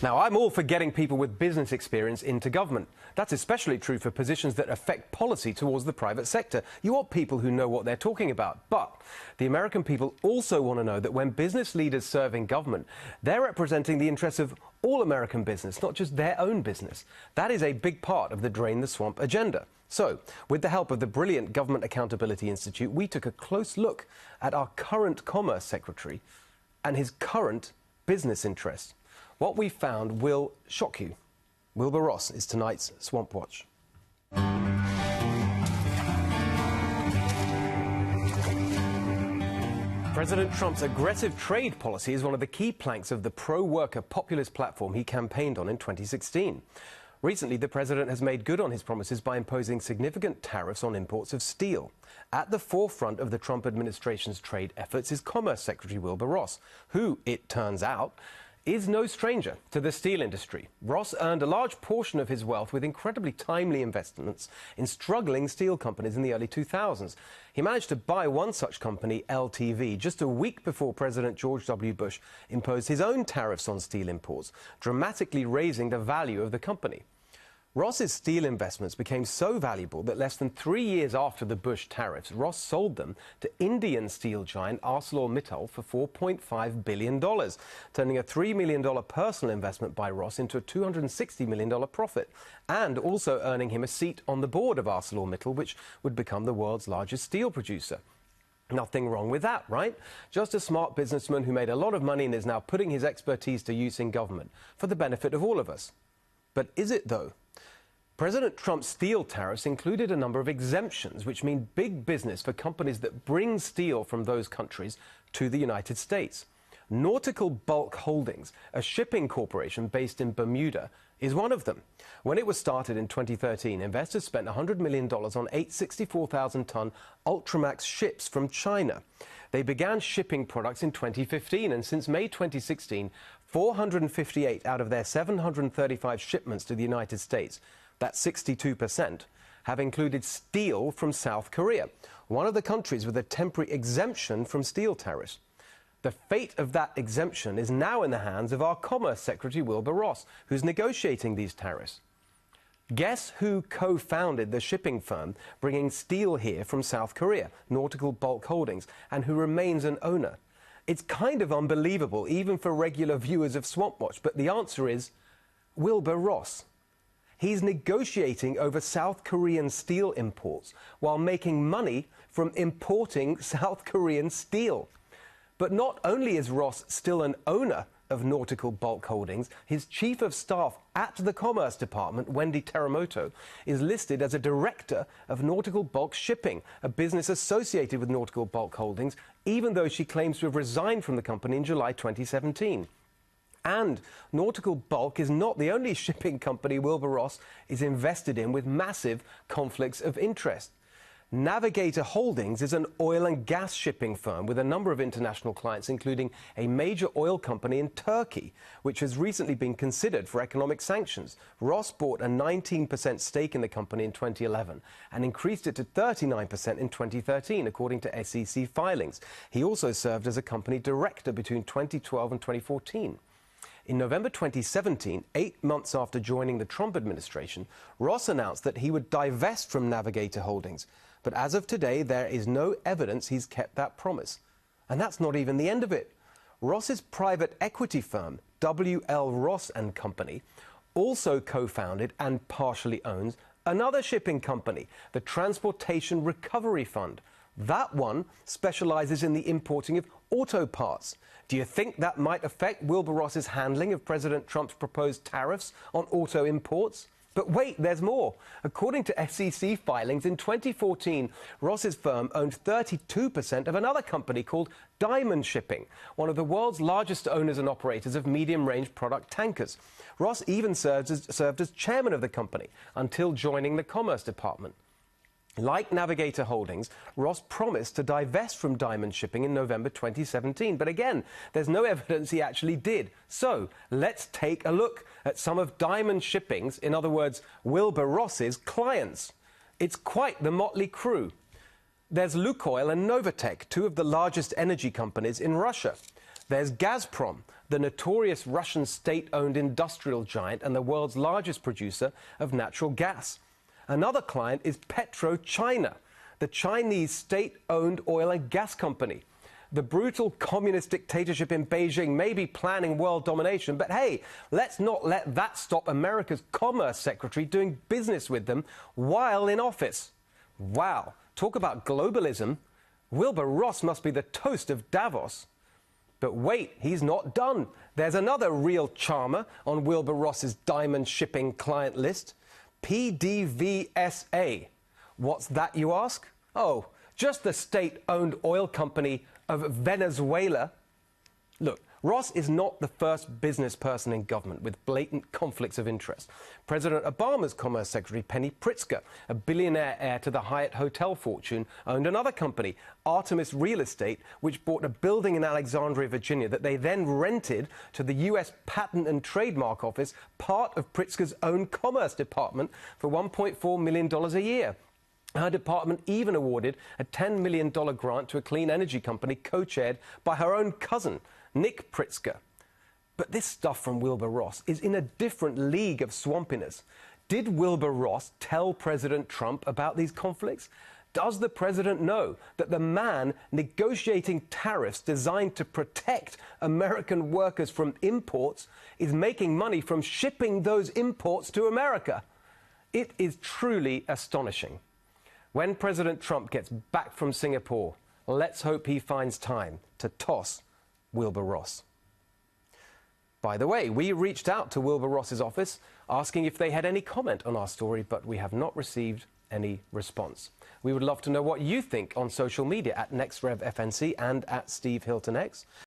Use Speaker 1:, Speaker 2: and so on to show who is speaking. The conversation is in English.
Speaker 1: Now, I'm all for getting people with business experience into government. That's especially true for positions that affect policy towards the private sector. You want people who know what they're talking about. But the American people also want to know that when business leaders serve in government, they're representing the interests of all American business, not just their own business. That is a big part of the Drain the Swamp agenda. So, with the help of the brilliant Government Accountability Institute, we took a close look at our current Commerce Secretary and his current business interests. What we found will shock you. Wilbur Ross is tonight's Swamp Watch. President Trump's aggressive trade policy is one of the key planks of the pro-worker populist platform he campaigned on in 2016. Recently, the president has made good on his promises by imposing significant tariffs on imports of steel. At the forefront of the Trump administration's trade efforts is Commerce Secretary Wilbur Ross, who, it turns out, is no stranger to the steel industry. Ross earned a large portion of his wealth with incredibly timely investments in struggling steel companies in the early 2000s. He managed to buy one such company, LTV, just a week before President George W. Bush imposed his own tariffs on steel imports, dramatically raising the value of the company. Ross's steel investments became so valuable that less than 3 years after the Bush tariffs, Ross sold them to Indian steel giant ArcelorMittal for $4.5 billion, turning a $3 million personal investment by Ross into a $260 million profit, and also earning him a seat on the board of ArcelorMittal, which would become the world's largest steel producer. Nothing wrong with that, right? Just a smart businessman who made a lot of money and is now putting his expertise to use in government for the benefit of all of us. But is it, though? President Trump's steel tariffs included a number of exemptions, which mean big business for companies that bring steel from those countries to the United States. Nautical Bulk Holdings, a shipping corporation based in Bermuda, is one of them. When it was started in 2013, investors spent $100 million on 8 64,000-ton Ultramax ships from China. They began shipping products in 2015, and since May 2016, 458 out of their 735 shipments to the United States, that's 62%, have included steel from South Korea, one of the countries with a temporary exemption from steel tariffs. The fate of that exemption is now in the hands of our Commerce Secretary Wilbur Ross, who's negotiating these tariffs. Guess who co-founded the shipping firm bringing steel here from South Korea, Nautical Bulk Holdings, and who remains an owner? It's kind of unbelievable, even for regular viewers of Swamp Watch, but the answer is Wilbur Ross. He's negotiating over South Korean steel imports while making money from importing South Korean steel. But not only is Ross still an owner of Nautical Bulk Holdings, his chief of staff at the Commerce Department, Wendy Teramoto, is listed as a director of Nautical Bulk Shipping, a business associated with Nautical Bulk Holdings, even though she claims to have resigned from the company in July 2017. And Nautical Bulk is not the only shipping company Wilbur Ross is invested in with massive conflicts of interest. Navigator Holdings is an oil and gas shipping firm with a number of international clients, including a major oil company in Turkey, which has recently been considered for economic sanctions. Ross bought a 19% stake in the company in 2011 and increased it to 39% in 2013, according to SEC filings. He also served as a company director between 2012 and 2014. In November 2017, 8 months after joining the Trump administration, Ross announced that he would divest from Navigator Holdings. But as of today, there is no evidence he's kept that promise. And that's not even the end of it. Ross's private equity firm, W.L. Ross & Company, also co-founded and partially owns another shipping company, the Transportation Recovery Fund. That one specializes in the importing of auto parts. Do you think that might affect Wilbur Ross's handling of President Trump's proposed tariffs on auto imports? But wait, there's more. According to SEC filings, in 2014, Ross's firm owned 32% of another company called Diamond Shipping, one of the world's largest owners and operators of medium-range product tankers. Ross even served as chairman of the company until joining the Commerce Department. Like Navigator Holdings, Ross promised to divest from Diamond Shipping in November 2017. But again, there's no evidence he actually did. So let's take a look at some of Diamond Shipping's, in other words, Wilbur Ross's clients. It's quite the motley crew. There's Lukoil and Novatek, two of the largest energy companies in Russia. There's Gazprom, the notorious Russian state-owned industrial giant and the world's largest producer of natural gas. Another client is PetroChina, the Chinese state-owned oil and gas company. The brutal communist dictatorship in Beijing may be planning world domination, but hey, let's not let that stop America's Commerce Secretary doing business with them while in office. Wow, talk about globalism. Wilbur Ross must be the toast of Davos. But wait, he's not done. There's another real charmer on Wilbur Ross's diamond shipping client list, PDVSA. What's that, you ask? Oh, just the state-owned oil company of Venezuela. Look, Ross is not the first business person in government with blatant conflicts of interest. President Obama's Commerce Secretary Penny Pritzker, a billionaire heir to the Hyatt hotel fortune, owned another company, Artemis Real Estate, which bought a building in Alexandria, Virginia, that they then rented to the U.S. Patent and Trademark Office, part of Pritzker's own Commerce Department, for $1.4 million a year. Her department even awarded a $10 million grant to a clean energy company co-chaired by her own cousin, Nick Pritzker. But this stuff from Wilbur Ross is in a different league of swampiness. Did Wilbur Ross tell President Trump about these conflicts? Does the president know that the man negotiating tariffs designed to protect American workers from imports is making money from shipping those imports to America? It is truly astonishing. When President Trump gets back from Singapore, let's hope he finds time to toss Wilbur Ross. By the way, we reached out to Wilbur Ross's office asking if they had any comment on our story, but we have not received any response. We would love to know what you think on social media at NextRevFNC and at Steve Hilton X.